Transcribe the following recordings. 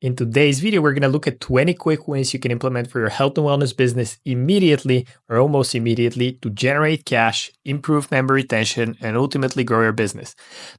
In today's video, we're going to look at 20 quick wins you can implement for your health and wellness business immediately or almost immediately to generate cash, improve member retention, and ultimately grow your business.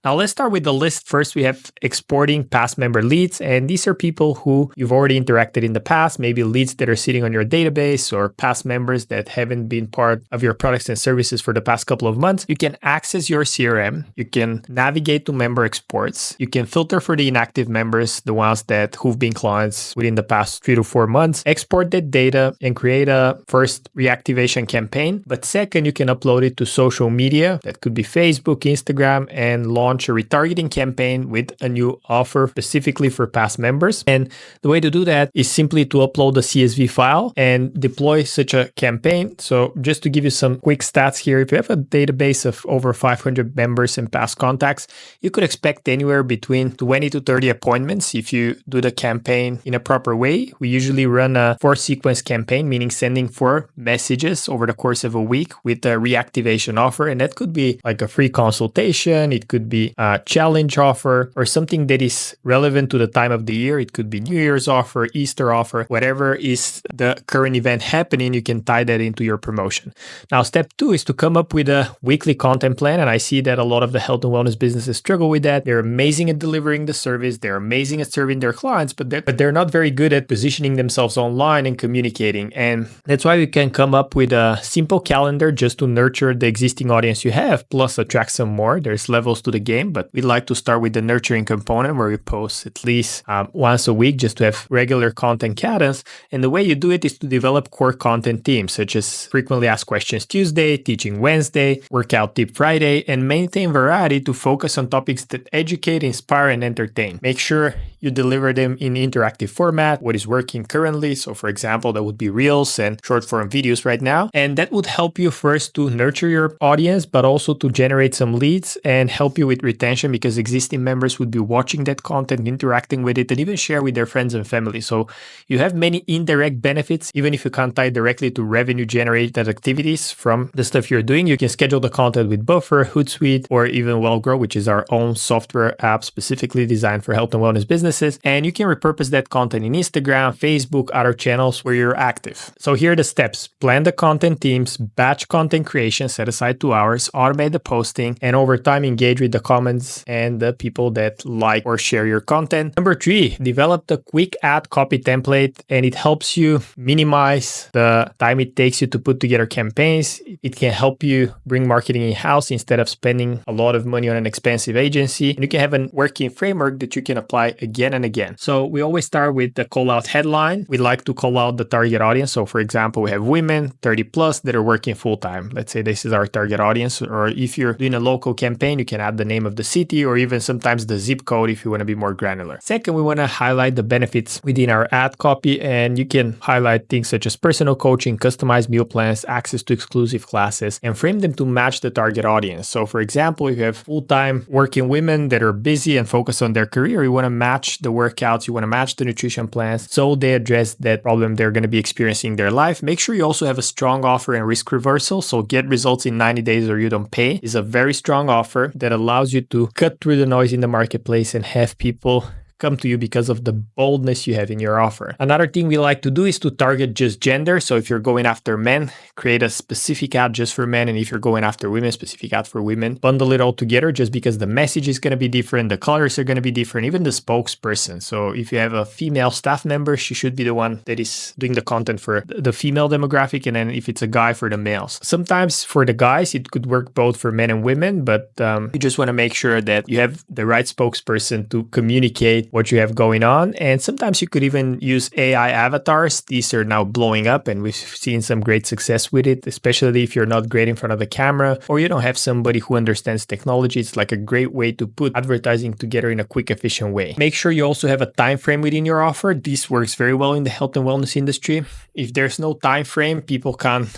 Now, let's start with the list. First, we have exporting past member leads. And these are people who you've already interacted in the past, maybe leads that are sitting on your database or past members that haven't been part of your products and services for the past couple of months. You can access your CRM. You can navigate to member exports. You can filter for the inactive members, the ones who've been clients within the past 3 to 4 months, export that data and create a first reactivation campaign. But second, you can upload it to social media. That could be Facebook, Instagram, and launch a retargeting campaign with a new offer specifically for past members. And the way to do that is simply to upload a CSV file and deploy such a campaign. So just to give you some quick stats here, if you have a database of over 500 members and past contacts, you could expect anywhere between 20 to 30 appointments if you do the campaign in a proper way. We usually run a 4-sequence campaign, meaning sending 4 messages over the course of a week with a reactivation offer. And that could be like a free consultation. It could be a challenge offer or something that is relevant to the time of the year. It could be New Year's offer, Easter offer, whatever is the current event happening, you can tie that into your promotion. Now, step 2 is to come up with a weekly content plan. And I see that a lot of the health and wellness businesses struggle with that. They're amazing at delivering the service. They're amazing at serving their clients, but they're not very good at positioning themselves online and communicating. And that's why we can come up with a simple calendar just to nurture the existing audience you have, plus attract some more. There's levels to the game, but we'd like to start with the nurturing component where we post at least once a week just to have regular content cadence. And the way you do it is to develop core content themes, such as frequently asked questions Tuesday, teaching Wednesday, workout tip Friday, and maintain variety to focus on topics that educate, inspire, and entertain. Make sure you deliver them in interactive format, what is working currently. So for example, that would be reels and short form videos right now. And that would help you first to nurture your audience, but also to generate some leads and help you with retention because existing members would be watching that content, interacting with it, and even share with their friends and family. So you have many indirect benefits, even if you can't tie directly to revenue generated activities from the stuff you're doing. You can schedule the content with Buffer, Hootsuite, or even WellGrow, which is our own software app specifically designed for health and wellness businesses. And you can repurpose that content in Instagram, Facebook, other channels where you're active. So here are the steps. Plan the content themes, batch content creation, set aside 2 hours, automate the posting, and over time engage with the comments and the people that like or share your content. Number 3, develop the quick ad copy template, and it helps you minimize the time it takes you to put together campaigns. It can help you bring marketing in-house instead of spending a lot of money on an expensive agency. And you can have a working framework that you can apply again and again. So we always start with the call out headline. We like to call out the target audience. So for example, we have women 30 plus that are working full time. Let's say this is our target audience. Or if you're doing a local campaign, you can add the name of the city or even sometimes the zip code if you want to be more granular. Second, we want to highlight the benefits within our ad copy, and you can highlight things such as personal coaching, customized meal plans, access to exclusive classes, and frame them to match the target audience. So for example, if you have full-time working women that are busy and focused on their career, you want to match the workouts, you want to match the nutrition plans so they address that problem they're going to be experiencing in their life. Make sure you also have a strong offer and risk reversal. So get results in 90 days or you don't pay is a very strong offer that allows you to cut through the noise in the marketplace and have people come to you because of the boldness you have in your offer. Another thing we like to do is to target just gender. So if you're going after men, create a specific ad just for men. And if you're going after women, specific ad for women. Bundle it all together just because the message is going to be different. The colors are going to be different, even the spokesperson. So if you have a female staff member, she should be the one that is doing the content for the female demographic. And then if it's a guy, for the males. Sometimes for the guys, it could work both for men and women, but you just want to make sure that you have the right spokesperson to communicate what you have going on. And sometimes you could even use AI avatars. These are now blowing up and we've seen some great success with it, especially if you're not great in front of the camera or you don't have somebody who understands technology. It's like a great way to put advertising together in a quick, efficient way. Make sure you also have a time frame within your offer. This works very well in the health and wellness industry. If there's no time frame, people can't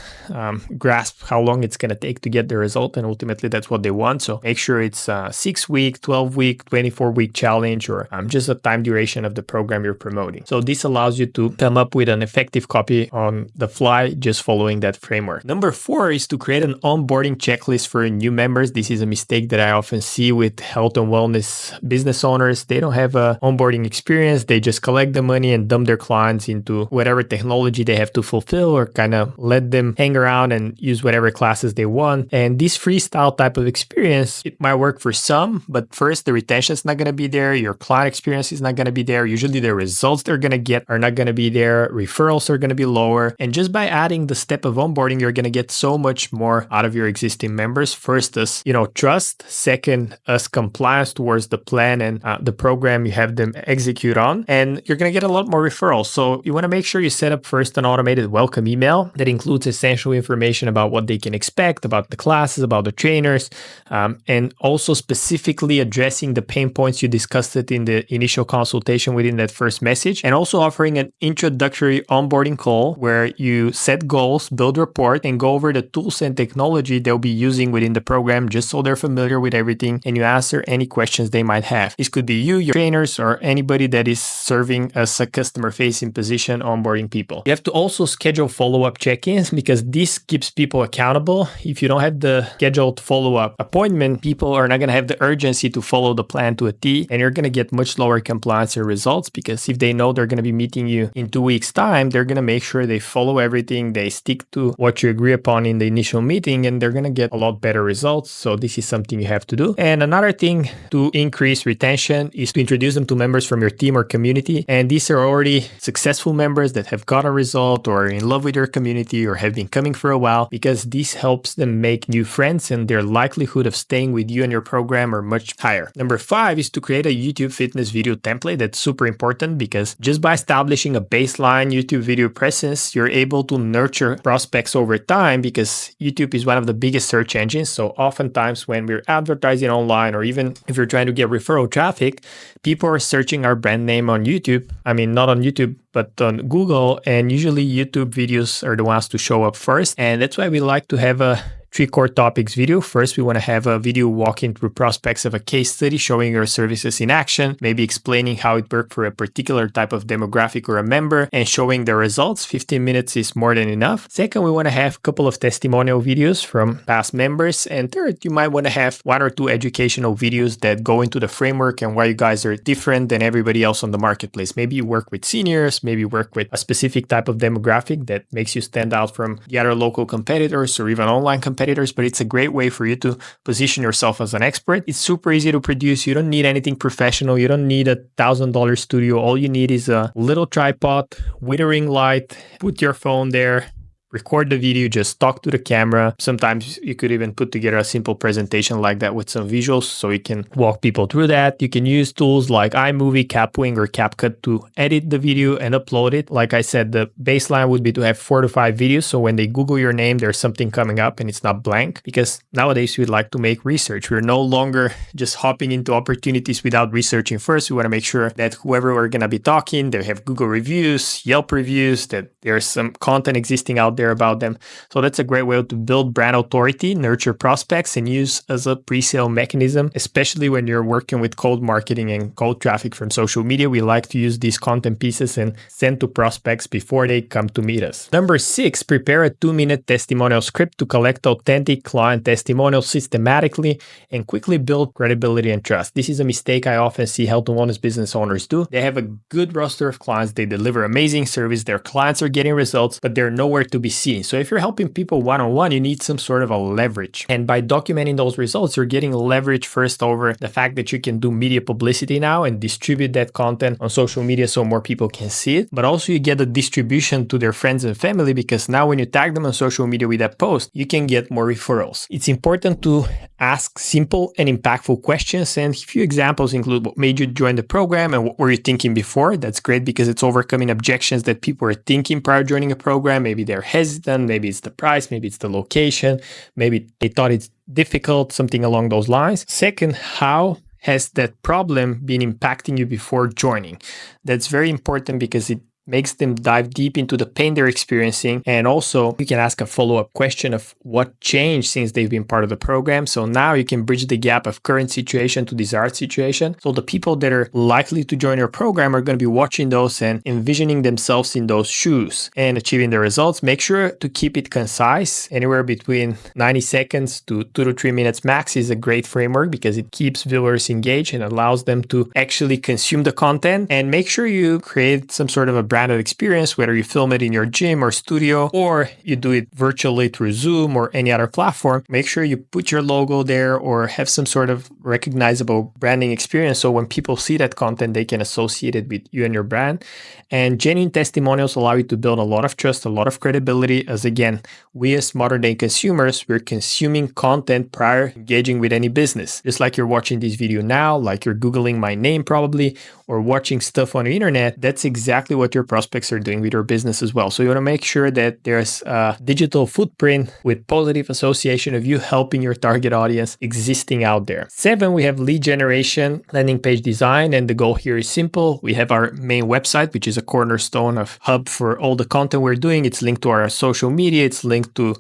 grasp how long it's going to take to get the result. And ultimately, that's what they want. So make sure it's a 6-week, 12-week, 24-week challenge, or just just the time duration of the program you're promoting. So this allows you to come up with an effective copy on the fly, just following that framework. Number 4 is to create an onboarding checklist for new members. This is a mistake that I often see with health and wellness business owners. They don't have a onboarding experience. They just collect the money and dump their clients into whatever technology they have to fulfill, or kind of let them hang around and use whatever classes they want. And this freestyle type of experience, it might work for some, but first, the retention is not going to be there. Your client experience is not going to be there. Usually the results they're going to get are not going to be there. Referrals are going to be lower. And just by adding the step of onboarding, you're going to get so much more out of your existing members. First, as trust. Second, as compliance towards the plan and the program you have them execute on. And you're going to get a lot more referrals. So you want to make sure you set up first an automated welcome email that includes essential information about what they can expect, about the classes, about the trainers, and also specifically addressing the pain points you discussed it in the initial consultation within that first message, and also offering an introductory onboarding call where you set goals, build rapport, and go over the tools and technology they'll be using within the program just so they're familiar with everything, and you answer any questions they might have. This could be you, your trainers, or anybody that is serving as a customer-facing position onboarding people. You have to also schedule follow-up check-ins because this keeps people accountable. If you don't have the scheduled follow-up appointment, people are not going to have the urgency to follow the plan to a T, and you're going to get much lower compliance and results because if they know they're going to be meeting you in 2 weeks' time, they're going to make sure they follow everything, they stick to what you agree upon in the initial meeting, and they're going to get a lot better results. So this is something you have to do. And another thing to increase retention is to introduce them to members from your team or community. And these are already successful members that have got a result or are in love with your community or have been coming for a while, because this helps them make new friends and their likelihood of staying with you and your program are much higher. Number 5 is to create a YouTube fitness video template. That's super important because just by establishing a baseline YouTube video presence, you're able to nurture prospects over time because YouTube is one of the biggest search engines. So oftentimes when we're advertising online, or even if you're trying to get referral traffic, people are searching our brand name on YouTube. I mean, not on YouTube, but on Google, and usually YouTube videos are the ones to show up first. And that's why we like to have a 3 core topics video. First, we want to have a video walking through prospects of a case study showing your services in action, maybe explaining how it worked for a particular type of demographic or a member and showing the results. 15 minutes is more than enough. Second, we want to have a couple of testimonial videos from past members. And third, you might want to have 1 or 2 educational videos that go into the framework and why you guys are different than everybody else on the marketplace. Maybe you work with seniors, maybe you work with a specific type of demographic that makes you stand out from the other local competitors or even online competitors, but it's a great way for you to position yourself as an expert. It's super easy to produce. You don't need anything professional. You don't need $1,000 studio. All you need is a little tripod with a ring light. Put your phone there. Record the video, just talk to the camera. Sometimes you could even put together a simple presentation like that with some visuals so you can walk people through that. You can use tools like iMovie, Capwing, or CapCut to edit the video and upload it. Like I said, the baseline would be to have 4 to 5 videos. So when they Google your name, there's something coming up and it's not blank, because nowadays we'd like to make research. We're no longer just hopping into opportunities without researching first. We want to make sure that whoever we're going to be talking, they have Google reviews, Yelp reviews, that there's some content existing out there about them. So that's a great way to build brand authority, nurture prospects, and use as a pre-sale mechanism, especially when you're working with cold marketing and cold traffic from social media. We like to use these content pieces and send to prospects before they come to meet us. Number 6, prepare a 2-minute testimonial script to collect authentic client testimonials systematically and quickly build credibility and trust. This is a mistake I often see health and wellness business owners do. They have a good roster of clients, they deliver amazing service, their clients are getting results, but they're nowhere to be seen. So if you're helping people one-on-one, you need some sort of a leverage. And by documenting those results, you're getting leverage first over the fact that you can do media publicity now and distribute that content on social media so more people can see it. But also you get a distribution to their friends and family, because now when you tag them on social media with that post, you can get more referrals. It's important to ask simple and impactful questions. And a few examples include what made you join the program and what were you thinking before. That's great because it's overcoming objections that people are thinking prior to joining a program. Maybe they're hesitant, maybe it's the price, maybe it's the location, maybe they thought it's difficult, something along those lines. Second, how has that problem been impacting you before joining? That's very important because it makes them dive deep into the pain they're experiencing. And also you can ask a follow-up question of what changed since they've been part of the program. So now you can bridge the gap of current situation to desired situation. So the people that are likely to join your program are going to be watching those and envisioning themselves in those shoes and achieving the results. Make sure to keep it concise. Anywhere between 90 seconds to 2 to 3 minutes max is a great framework because it keeps viewers engaged and allows them to actually consume the content. And make sure you create some sort of a branded experience, whether you film it in your gym or studio, or you do it virtually through Zoom or any other platform. Make sure you put your logo there or have some sort of recognizable branding experience. So when people see that content, they can associate it with you and your brand. And genuine testimonials allow you to build a lot of trust, a lot of credibility, as again, we as modern day consumers, we're consuming content prior to engaging with any business. Just like you're watching this video now, like you're Googling my name probably, or watching stuff on the internet, that's exactly what your prospects are doing with your business as well. So you want to make sure that there's a digital footprint with positive association of you helping your target audience existing out there. 7, we have lead generation, landing page design. And the goal here is simple. We have our main website, which is a cornerstone of hub for all the content we're doing. It's linked to our social media. It's linked to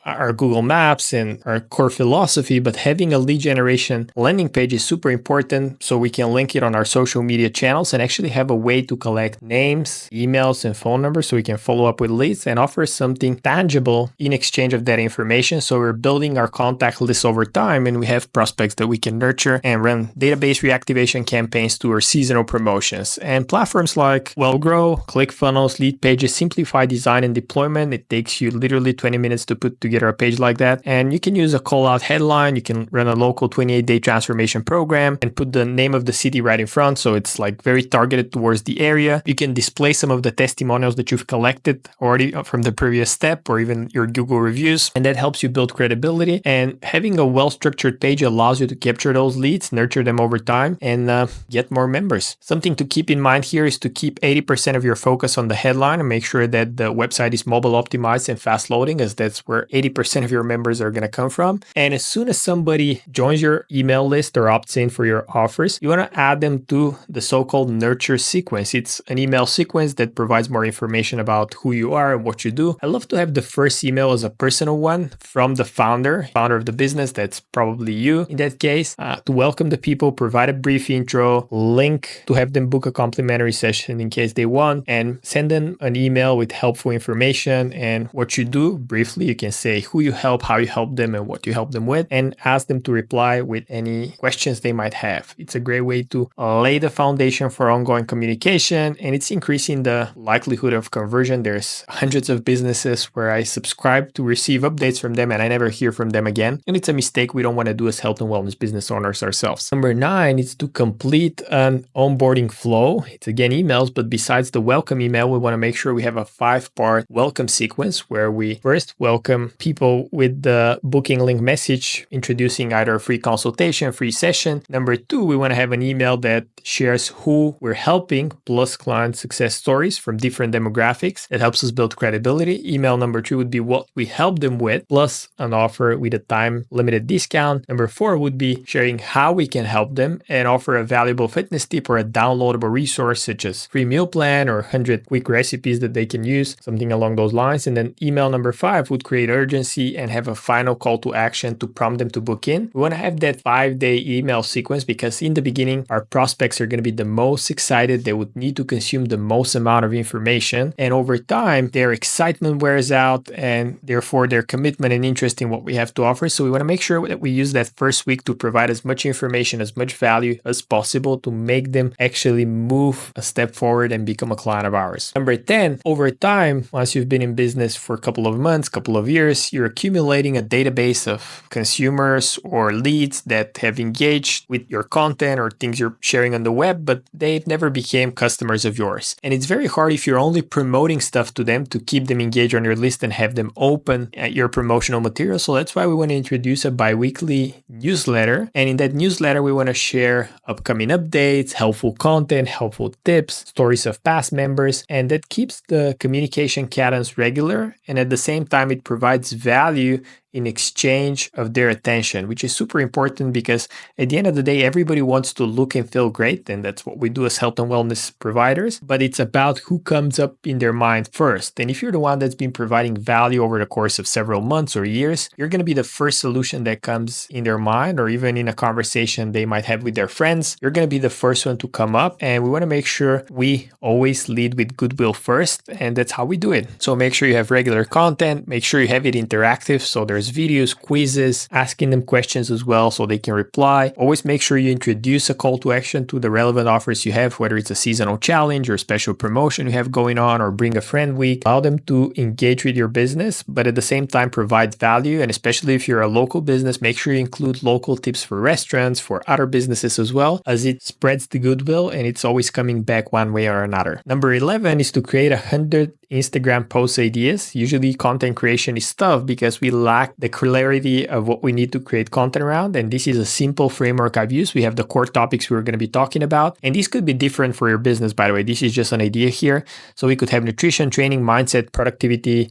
our Google Maps and our core philosophy. But having a lead generation landing page is super important. So we can link it on our social media channels and actually have a way to collect names, emails, and phone numbers so we can follow up with leads and offer something tangible in exchange of that information. So we're building our contact list over time and we have prospects that we can nurture and run database reactivation campaigns to our seasonal promotions. And platforms like WellGrow, ClickFunnels, Lead Pages simplify design and deployment. It takes you literally 20 minutes to put together a page like that. And you can use a call out headline. You can run a local 28-day transformation program and put the name of the city right in front. So it's like very targeted towards the area. You can display some of the testimonials that you've collected already from the previous step or even your Google reviews. And that helps you build credibility. And having a well-structured page allows you to capture those leads, nurture them over time, and get more members. Something to keep in mind here is to keep 80% of your focus on the headline and make sure that the website is mobile optimized and fast loading, as that's where 80% of your members are going to come from. And as soon as somebody joins your email list or opts in for your offers, you want to add them to the so-called nurture sequence. It's an email sequence that provides more information about who you are and what you do. I love to have the first email as a personal one from the founder of the business. That's probably you in that case, to welcome the people, provide a brief intro, link to have them book a complimentary session in case they want, and send them an email with helpful information and what you do. Briefly, you can say who you help, how you help them, and what you help them with, and ask them to reply with any questions they might have. It's a great way to lay the foundation for ongoing communication, and it's increasing the likelihood of conversion. There's hundreds of businesses where I subscribe to receive updates from them and I never hear from them again. And it's a mistake we don't want to do as health and wellness business owners ourselves. Number 9 is to complete an onboarding flow. It's again emails, but besides the welcome email, we want to make sure we have a 5-part welcome sequence where we first welcome people with the booking link message introducing either a free consultation, free session. Number 2, we want to have an email that shares who we're helping plus client success stories from different demographics. That helps us build credibility. Email number 3 would be what we help them with plus an offer with a time limited discount. Number 4 would be sharing how we can help them and offer a valuable fitness tip or a downloadable resource such as free meal plan or 100 quick recipes that they can use, something along those lines. And then email number 5 would create urgency and have a final call to action to prompt them to book in. We want to have that 5-day email sequence because in the beginning, our prospects are going to be the most excited. They would need to consume the most amount of information. And over time, their excitement wears out and therefore their commitment and interest in what we have to offer. So we want to make sure that we use that first week to provide as much information, as much value as possible to make them actually move a step forward and become a client of ours. Number 10, over time, once you've been in business for a couple of months, couple of years, you're accumulating a database of consumers or leads that have engaged with your content or things you're sharing on the web, but they've never became customers of yours. And it's very hard if you're only promoting stuff to them to keep them engaged on your list and have them open your promotional material. So that's why we want to introduce a bi-weekly newsletter. And in that newsletter, we want to share upcoming updates, helpful content, helpful tips, stories of past members, and that keeps the communication cadence regular. And at the same time, it provides value in exchange of their attention, which is super important because at the end of the day, everybody wants to look and feel great. And that's what we do as health and wellness providers. But it's about who comes up in their mind first. And if you're the one that's been providing value over the course of several months or years, you're going to be the first solution that comes in their mind, or even in a conversation they might have with their friends. You're going to be the first one to come up. And we want to make sure we always lead with goodwill first. And that's how we do it. So make sure you have regular content, make sure you have it interactive. So there's videos, quizzes, asking them questions as well so they can reply. Always make sure you introduce a call to action to the relevant offers you have, whether it's a seasonal challenge or special promotion you have going on, or bring a friend week. Allow them to engage with your business, but at the same time provide value. And especially if you're a local business, make sure you include local tips for restaurants, for other businesses as well, as it spreads the goodwill and it's always coming back one way or another. Number 11 is to create 100 Instagram post ideas. Usually content creation is tough because we lack the clarity of what we need to create content around. And this is a simple framework I've used. We have the core topics we're going to be talking about. And this could be different for your business, by the way. This is just an idea here. So we could have nutrition, training, mindset, productivity,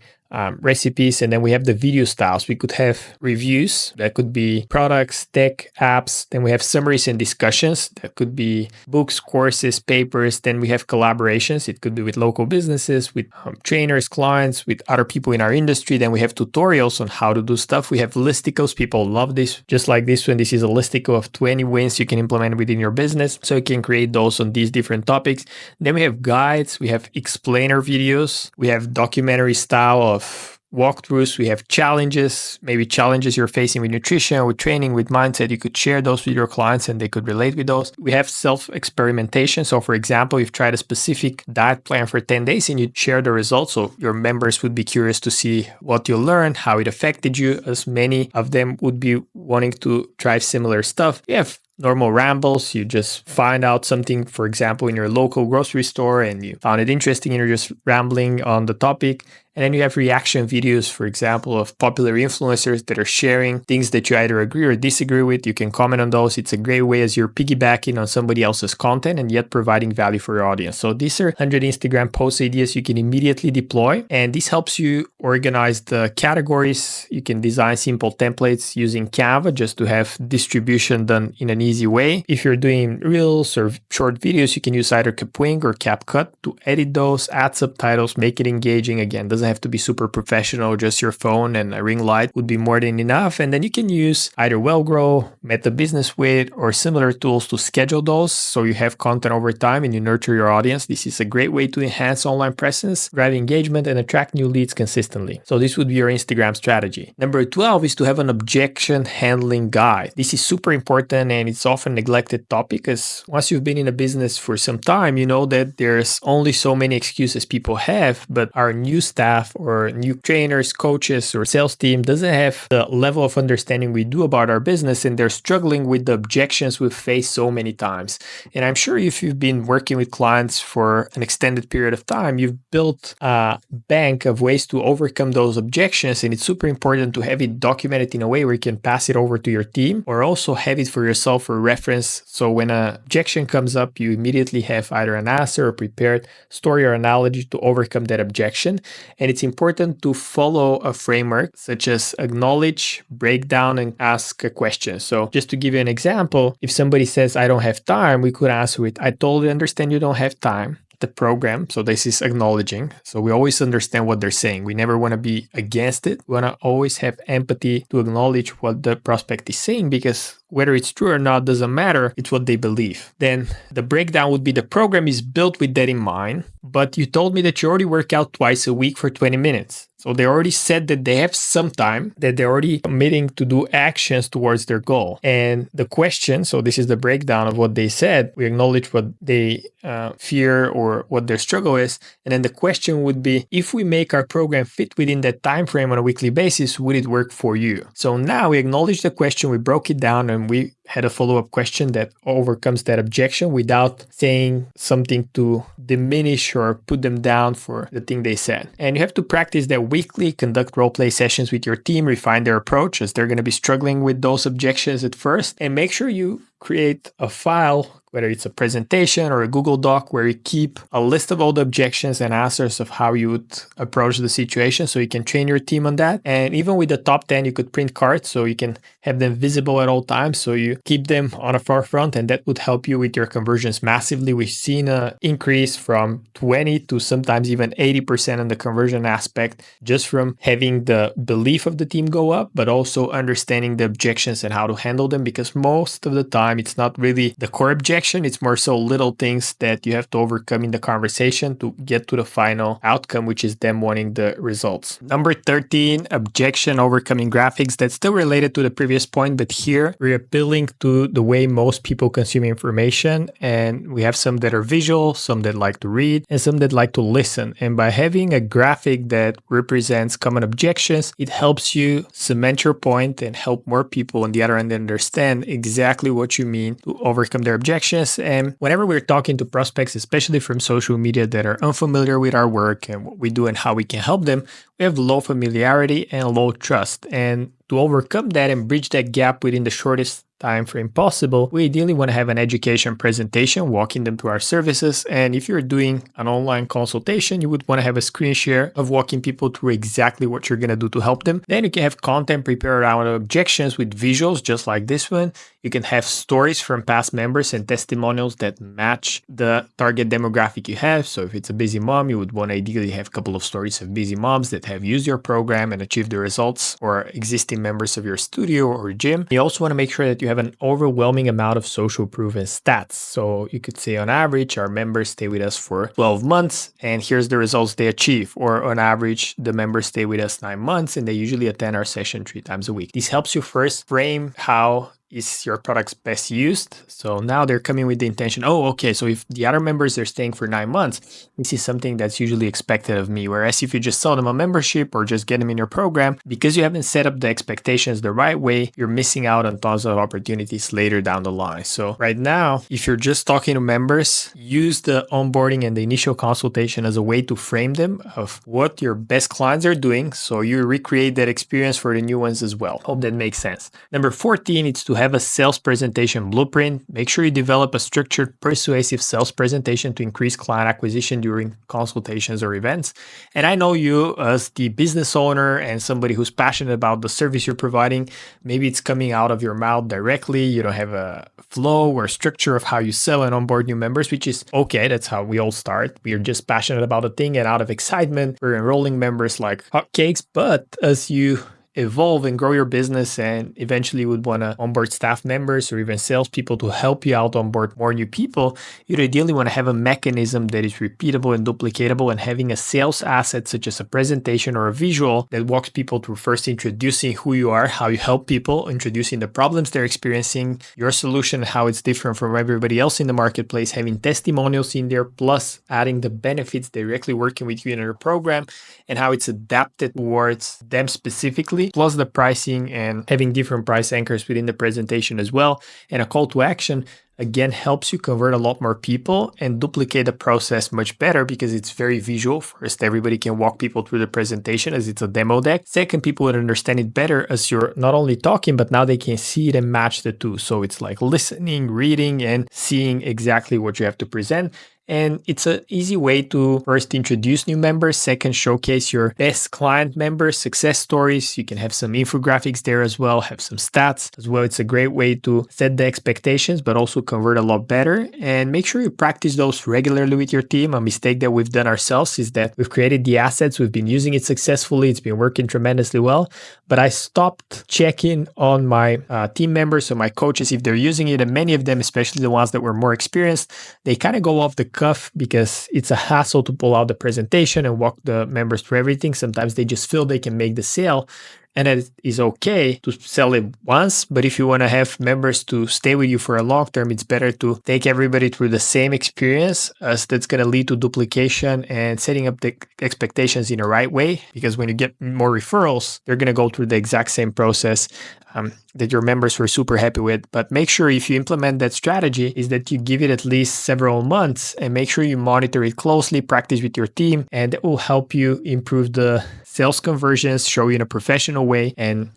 recipes, and then we have the video styles. We could have reviews, that could be products, tech, apps. Then we have summaries and discussions, that could be books, courses, papers. Then we have collaborations. It could be with local businesses, with trainers, clients, with other people in our industry. Then we have tutorials on how to do stuff. We have listicles. People love this, just like this one. This is a listicle of 20 wins you can implement within your business. So you can create those on these different topics. Then we have guides, we have explainer videos, we have documentary style of walkthroughs, we have challenges, maybe challenges you're facing with nutrition, with training, with mindset. You could share those with your clients and they could relate with those. We have self-experimentation. So for example, you've tried a specific diet plan for 10 days and you share the results. So your members would be curious to see what you learned, how it affected you, as many of them would be wanting to try similar stuff. You have normal rambles. You just find out something, for example, in your local grocery store and you found it interesting and you're just rambling on the topic. And then you have reaction videos, for example, of popular influencers that are sharing things that you either agree or disagree with. You can comment on those. It's a great way as you're piggybacking on somebody else's content and yet providing value for your audience. So these are 100 Instagram post ideas you can immediately deploy. And this helps you organize the categories. You can design simple templates using Canva just to have distribution done in an easy way. If you're doing reels or short videos, you can use either Capwing or CapCut to edit those, add subtitles, make it engaging. Again, doesn't have to be super professional. Just your phone and a ring light would be more than enough. And then you can use either WellGrow, Meta Business Suite, or similar tools to schedule those so you have content over time and you nurture your audience. This is a great way to enhance online presence, drive engagement, and attract new leads consistently. So this would be your Instagram strategy. Number 12 is to have an objection handling guide. This is super important and it's often neglected topic, because once you've been in a business for some time, you know that there's only so many excuses people have, but our new staff or new trainers, coaches, or sales team doesn't have the level of understanding we do about our business, and they're struggling with the objections we've faced so many times. And I'm sure if you've been working with clients for an extended period of time, you've built a bank of ways to overcome those objections, and it's super important to have it documented in a way where you can pass it over to your team, or also have it for yourself for reference. So when an objection comes up, you immediately have either an answer or prepared story or analogy to overcome that objection. And it's important to follow a framework such as acknowledge, break down, and ask a question. So just to give you an example, if somebody says, I don't have time, we could answer with, I totally understand you don't have time. The program. So this is acknowledging. So we always understand what they're saying. We never want to be against it. We want to always have empathy to acknowledge what the prospect is saying, because whether it's true or not doesn't matter. It's what they believe. Then the breakdown would be the program is built with that in mind, but you told me that you already work out twice a week for 20 minutes. So they already said that they have some time, that they're already committing to do actions towards their goal. And the question, so this is the breakdown of what they said. We acknowledge what they fear or what their struggle is. And then the question would be, if we make our program fit within that time frame on a weekly basis, would it work for you? So now we acknowledge the question, we broke it down, and we had a follow-up question that overcomes that objection without saying something to diminish or put them down for the thing they said. And you have to practice that weekly, conduct role-play sessions with your team, refine their approach as they're going to be struggling with those objections at first, and make sure you create a file whether it's a presentation or a Google Doc where you keep a list of all the objections and answers of how you would approach the situation, so you can train your team on that. And even with the top 10, you could print cards so you can have them visible at all times, so you keep them on the forefront, and that would help you with your conversions massively. We've seen an increase from 20 to sometimes even 80% in the conversion aspect just from having the belief of the team go up, but also understanding the objections and how to handle them, because most of the time it's not really the core objection, it's more so little things that you have to overcome in the conversation to get to the final outcome, which is them wanting the results. Number 13, objection overcoming graphics. That's still related to the previous point, but here we're appealing to the way most people consume information, and we have some that are visual, some that like to read, and some that like to listen. And by having a graphic that represents common objections, it helps you cement your point and help more people on the other end understand exactly what you mean to overcome their objections. And whenever we're talking to prospects, especially from social media, that are unfamiliar with our work and what we do and how we can help them, we have low familiarity and low trust. And to overcome that and bridge that gap within the shortest time frame possible, we ideally want to have an education presentation walking them through our services. And if you're doing an online consultation, you would want to have a screen share of walking people through exactly what you're going to do to help them. Then you can have content prepared around objections with visuals, just like this one. You can have stories from past members and testimonials that match the target demographic you have. So if it's a busy mom, you would want to ideally have a couple of stories of busy moms that have used your program and achieved the results, or existing members of your studio or gym. You also want to make sure that you have an overwhelming amount of social proof and stats. So you could say on average, our members stay with us for 12 months and here's the results they achieve. Or on average, the members stay with us 9 months and they usually attend our session 3 times a week. This helps you first frame how is your products best used. So now they're coming with the intention, oh, okay, so if the other members are staying for 9 months, this is something that's usually expected of me. Whereas if you just sell them a membership or just get them in your program, because you haven't set up the expectations the right way, you're missing out on tons of opportunities later down the line. So right now, if you're just talking to members, use the onboarding and the initial consultation as a way to frame them of what your best clients are doing, so you recreate that experience for the new ones as well. Hope that makes sense. Number 14, it's to have a sales presentation blueprint. Make sure you develop a structured, persuasive sales presentation to increase client acquisition during consultations or events. And I know you as the business owner and somebody who's passionate about the service you're providing, maybe it's coming out of your mouth directly. You don't have a flow or structure of how you sell and onboard new members, which is okay. That's how we all start. We are just passionate about a thing, and out of excitement, we're enrolling members like hotcakes. But as you evolve and grow your business, and eventually would want to onboard staff members or even salespeople to help you out onboard more new people, you'd ideally want to have a mechanism that is repeatable and duplicatable, and having a sales asset such as a presentation or a visual that walks people through first introducing who you are, how you help people, introducing the problems they're experiencing, your solution, how it's different from everybody else in the marketplace, having testimonials in there, plus adding the benefits directly working with you in your program and how it's adapted towards them specifically, plus the pricing and having different price anchors within the presentation as well. And a call to action, again, helps you convert a lot more people and duplicate the process much better because it's very visual. First, everybody can walk people through the presentation as it's a demo deck. Second, people would understand it better as you're not only talking, but now they can see it and match the two. So it's like listening, reading, and seeing exactly what you have to present. And it's an easy way to first introduce new members, second, showcase your best client members, success stories. You can have some infographics there as well, have some stats as well. It's a great way to set the expectations, but also convert a lot better. And make sure you practice those regularly with your team. A mistake that we've done ourselves is that we've created the assets, we've been using it successfully, it's been working tremendously well, but I stopped checking on my team members or my coaches if they're using it. And many of them, especially the ones that were more experienced, they kind of go off the cuff because it's a hassle to pull out the presentation and walk the members through everything. Sometimes they just feel they can make the sale, and it is okay to sell it once. But if you want to have members to stay with you for a long term, it's better to take everybody through the same experience, as that's going to lead to duplication and setting up the expectations in the right way. Because when you get more referrals, they're going to go through the exact same process that your members were super happy with. But make sure if you implement that strategy is that you give it at least several months and make sure you monitor it closely, practice with your team, and it will help you improve the sales conversions, show you in a professional way, and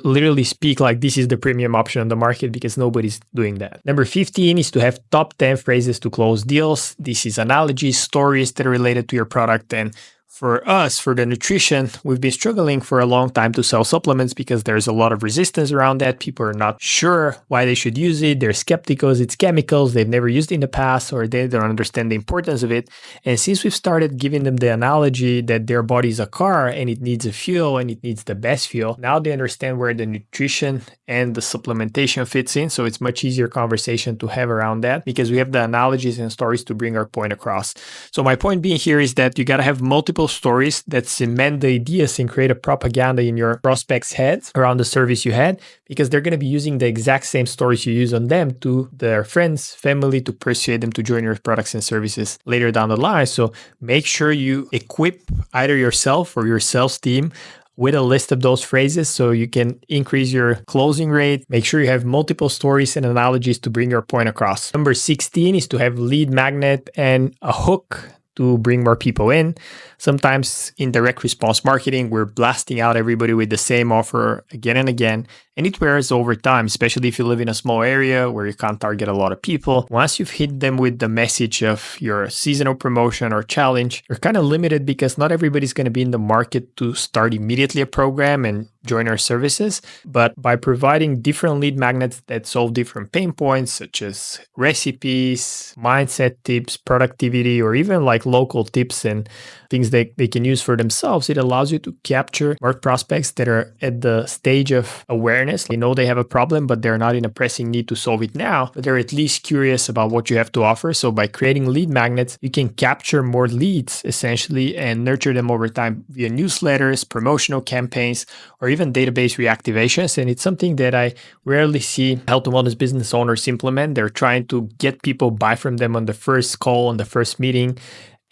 literally speak like this is the premium option on the market because nobody's doing that. Number 15 is to have top 10 phrases to close deals. This is analogies, stories that are related to your product. And for us, for the nutrition, we've been struggling for a long time to sell supplements because there's a lot of resistance around that. People are not sure why they should use it. They're skeptical. It's chemicals. They've never used it in the past, or they don't understand the importance of it. And since we've started giving them the analogy that their body is a car and it needs a fuel and it needs the best fuel, now they understand where the nutrition and the supplementation fits in. So it's much easier conversation to have around that because we have the analogies and stories to bring our point across. So my point being here is that you got to have multiple stories that cement the ideas and create a propaganda in your prospects' heads around the service you had, because they're going to be using the exact same stories you use on them to their friends, family, to persuade them to join your products and services later down the line. So make sure you equip either yourself or your sales team with a list of those phrases so you can increase your closing rate. Make sure you have multiple stories and analogies to bring your point across. Number 16 is to have lead magnet and a hook to bring more people in. Sometimes in direct response marketing, we're blasting out everybody with the same offer again and again, and it wears over time, especially if you live in a small area where you can't target a lot of people. Once you've hit them with the message of your seasonal promotion or challenge, you're kind of limited because not everybody's going to be in the market to start immediately a program and join our services. But by providing different lead magnets that solve different pain points, such as recipes, mindset tips, productivity, or even like local tips and things that they can use for themselves, it allows you to capture more prospects that are at the stage of awareness. They know they have a problem, but they're not in a pressing need to solve it now, but they're at least curious about what you have to offer. So by creating lead magnets, you can capture more leads essentially and nurture them over time via newsletters, promotional campaigns, or even database reactivations. And it's something that I rarely see health and wellness business owners implement. They're trying to get people buy from them on the first call, on the first meeting.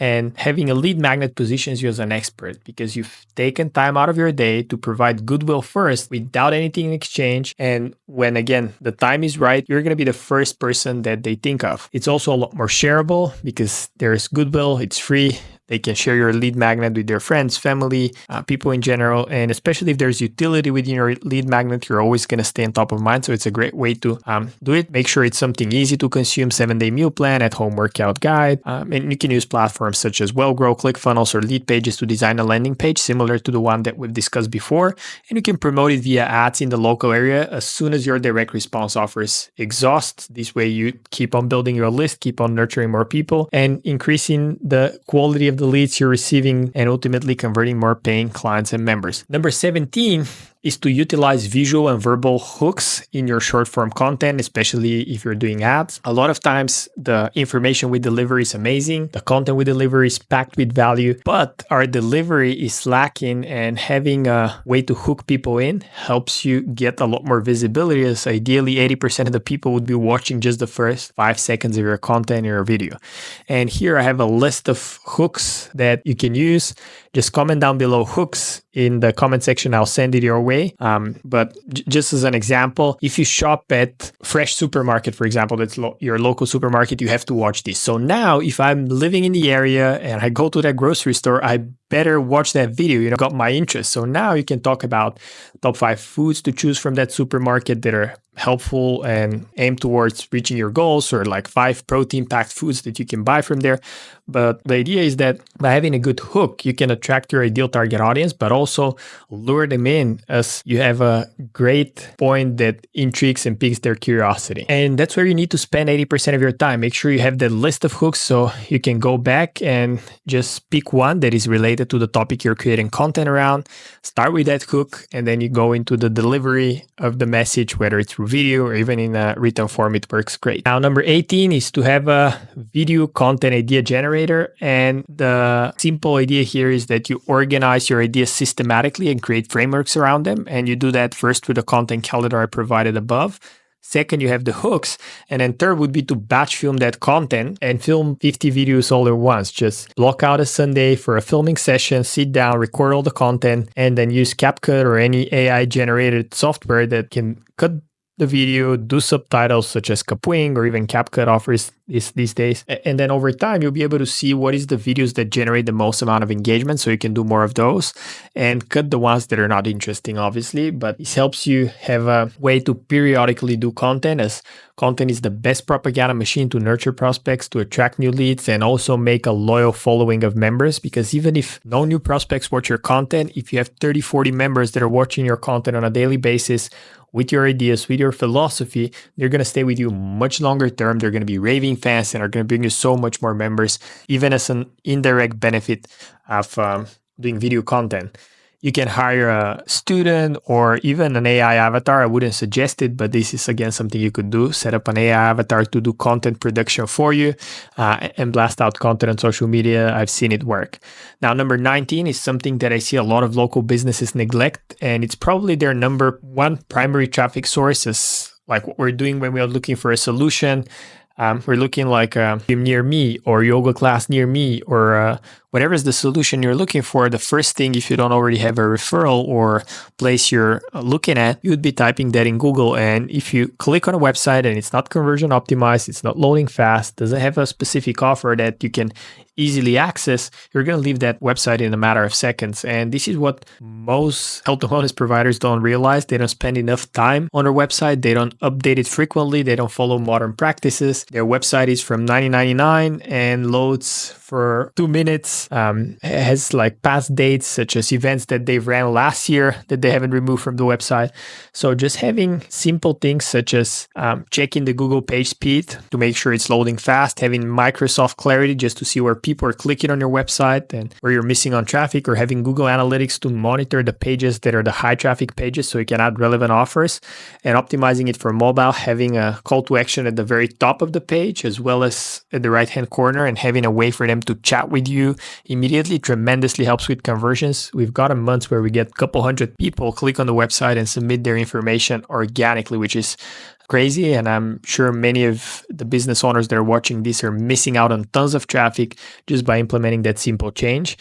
And having a lead magnet positions you as an expert because you've taken time out of your day to provide goodwill first without anything in exchange. And when, again, the time is right, you're going to be the first person that they think of. It's also a lot more shareable because there's goodwill, it's free. They can share your lead magnet with their friends, family, people in general. And especially if there's utility within your lead magnet, you're always going to stay on top of mind. So it's a great way to do it. Make sure it's something easy to consume, 7-day meal plan, at-home workout guide. And you can use platforms such as WellGrow, ClickFunnels, or Lead Pages to design a landing page similar to the one that we've discussed before. And you can promote it via ads in the local area as soon as your direct response offers exhaust. This way you keep on building your list, keep on nurturing more people, and increasing the quality of the leads you're receiving and ultimately converting more paying clients and members. Number 17 is to utilize visual and verbal hooks in your short form content, especially if you're doing ads. A lot of times the information we deliver is amazing. The content we deliver is packed with value, but our delivery is lacking, and having a way to hook people in helps you get a lot more visibility, as ideally 80% of the people would be watching just the first 5 seconds of your content or your video. And here I have a list of hooks that you can use. Just comment down below hooks in the comment section. I'll send it your way. But just as an example, if you shop at Fresh Supermarket, for example, that's your local supermarket, you have to watch this. So now if I'm living in the area and I go to that grocery store, I better watch that video, got my interest. So now you can talk about top 5 foods to choose from that supermarket that are helpful and aim towards reaching your goals, or like 5 protein-packed foods that you can buy from there. But the idea is that by having a good hook, you can attract your ideal target audience, but also lure them in as you have a great point that intrigues and piques their curiosity. And that's where you need to spend 80% of your time. Make sure you have that list of hooks so you can go back and just pick one that is related to the topic you're creating content around. Start with that hook, and then you go into the delivery of the message, whether it's through video or even in a written form. It works great. Now, number 18 is to have a video content idea generator. And the simple idea here is that you organize your ideas systematically and create frameworks around them. And you do that first with the content calendar I provided above. Second, you have the hooks. And then third would be to batch film that content and film 50 videos all at once. Just block out a Sunday for a filming session, sit down, record all the content, and then use CapCut or any AI generated software that can cut the video, do subtitles such as Kapwing or even CapCut offers these days. And then over time, you'll be able to see what is the videos that generate the most amount of engagement, so you can do more of those and cut the ones that are not interesting, obviously. But this helps you have a way to periodically do content, as content is the best propaganda machine to nurture prospects, to attract new leads, and also make a loyal following of members. Because even if no new prospects watch your content, if you have 30, 40 members that are watching your content on a daily basis, with your ideas, with your philosophy, they're going to stay with you much longer term. They're going to be raving fans and are going to bring you so much more members, even as an indirect benefit of doing video content. You can hire a student or even an AI avatar. I wouldn't suggest it, but this is again something you could do. Set up an AI avatar to do content production for you and blast out content on social media. I've seen it work. Now, number 19 is something that I see a lot of local businesses neglect, and it's probably their number one primary traffic source, is like what we're doing when we are looking for a solution. We're looking like a gym near me or yoga class near me or whatever is the solution you're looking for. The first thing, if you don't already have a referral or place you're looking at, you would be typing that in Google. And if you click on a website and it's not conversion optimized, it's not loading fast, doesn't have a specific offer that you can easily access, you're going to leave that website in a matter of seconds. And this is what most health and wellness providers don't realize. They don't spend enough time on their website. They don't update it frequently. They don't follow modern practices. Their website is from 1999 and loads for 2 minutes. Has like past dates such as events that they ran last year that they haven't removed from the website. So just having simple things such as checking the Google page speed to make sure it's loading fast, having Microsoft Clarity just to see where people are clicking on your website and where you're missing on traffic, or having Google Analytics to monitor the pages that are the high traffic pages so you can add relevant offers, and optimizing it for mobile, having a call to action at the very top of the page as well as at the right hand corner, and having a way for them to chat with you immediately tremendously helps with conversions. We've got a month where we get a couple hundred people click on the website and submit their information organically, which is crazy. And I'm sure many of the business owners that are watching this are missing out on tons of traffic just by implementing that simple change.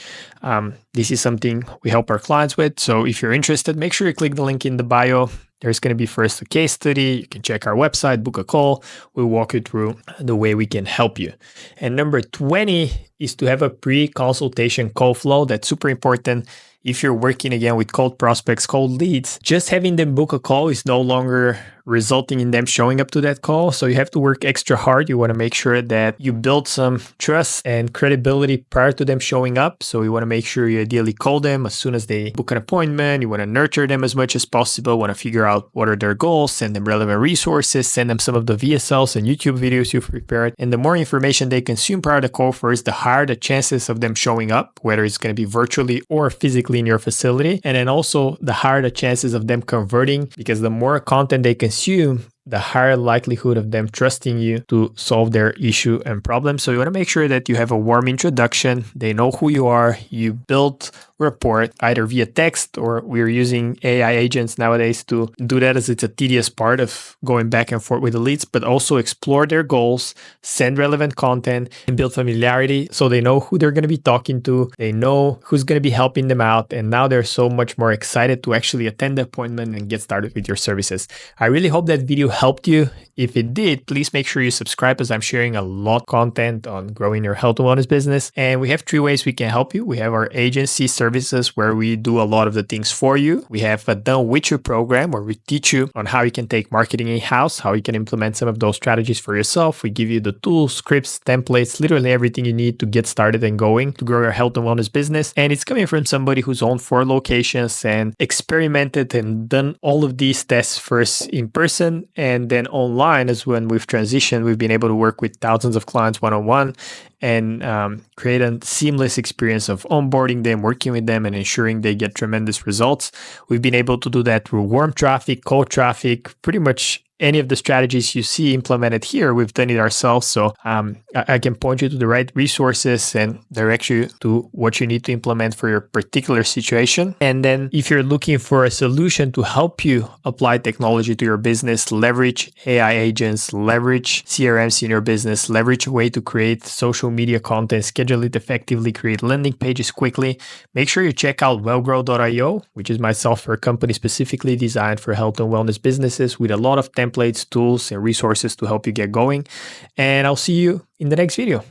This is something we help our clients with. So if you're interested, make sure you click the link in the bio. There's going to be first a case study. You can check our website, book a call. We'll walk you through the way we can help you. And number 20 is to have a pre-consultation call flow. That's super important. If you're working again with cold prospects, cold leads, just having them book a call is no longer resulting in them showing up to that call. So you have to work extra hard. You want to make sure that you build some trust and credibility prior to them showing up. So you want to make sure you ideally call them as soon as they book an appointment. You want to nurture them as much as possible. You want to figure out what are their goals, send them relevant resources, send them some of the VSLs and YouTube videos you've prepared. And the more information they consume prior to call first, the higher the chances of them showing up, whether it's going to be virtually or physically in your facility. And then also the higher the chances of them converting, because the more content they consume, the higher likelihood of them trusting you to solve their issue and problem. So you want to make sure that you have a warm introduction. They know who you are. You build rapport either via text, or we're using AI agents nowadays to do that, as it's a tedious part of going back and forth with the leads, but also explore their goals, send relevant content, and build familiarity so they know who they're going to be talking to. They know who's going to be helping them out. And now they're so much more excited to actually attend the appointment and get started with your services. I really hope that video helped you. If it did, please make sure you subscribe, as I'm sharing a lot of content on growing your health and wellness business. And we have 3 ways we can help you. We have our agency services where we do a lot of the things for you. We have a Done With You program where we teach you on how you can take marketing in-house, how you can implement some of those strategies for yourself. We give you the tools, scripts, templates, literally everything you need to get started and going to grow your health and wellness business. And it's coming from somebody who's owned 4 locations and experimented and done all of these tests first in person and then online. As when we've transitioned, we've been able to work with thousands of clients one-on-one and create a seamless experience of onboarding them, working with them, and ensuring they get tremendous results. We've been able to do that through warm traffic, cold traffic, pretty much any of the strategies you see implemented here, we've done it ourselves. So I can point you to the right resources and direct you to what you need to implement for your particular situation. And then if you're looking for a solution to help you apply technology to your business, leverage AI agents, leverage CRMs in your business, leverage a way to create social media content, schedule it effectively, create landing pages quickly, make sure you check out wellgrow.io, which is my software company specifically designed for health and wellness businesses with a lot of templates, tools, and resources to help you get going. And I'll see you in the next video.